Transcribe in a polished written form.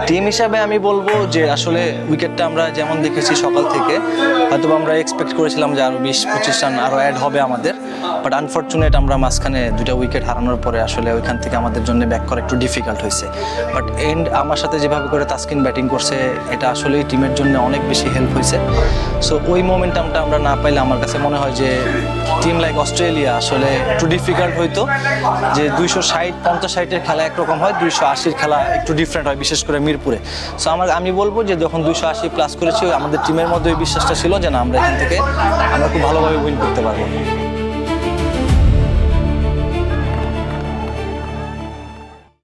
Team হিসাবে আমি বলবো যে আসলে উইকেটটা আমরা যেমন দেখেছি সকাল থেকে, হয়তো আমরা এক্সপেক্ট করেছিলাম যে আরও 20-25 রান আরও অ্যাড হবে আমাদের, বাট আনফর্চুনেট আমরা মাঝখানে 2টা উইকেট হারানোর পরে আসলে ওইখান থেকে আমাদের জন্য ব্যাক করা একটু ডিফিকাল্ট হয়েছে। বাট এন্ড আমার সাথে যেভাবে করে তাসকিন ব্যাটিং করছে এটা আসলেই টিমের জন্য অনেক বেশি হেল্প হয়েছে। সো ওই মোমেন্টামটা আমরা না পাইলে আমার কাছে মনে হয় যে টিম লাইক অস্ট্রেলিয়া আসলে একটু ডিফিকাল্ট হইতো। যে 260-50-60-এর খেলা একরকম হয়, 280-র খেলা একটু ডিফারেন্ট হয়, বিশেষ করে মিরপুরে। সো আমি বলবো যে যখন 280 প্লাস করেছি আমাদের টিমের মধ্যে ওই বিশ্বাসটা ছিল যে না আমরা এখান থেকে আমরা খুব ভালোভাবে উইন করতে পারবো।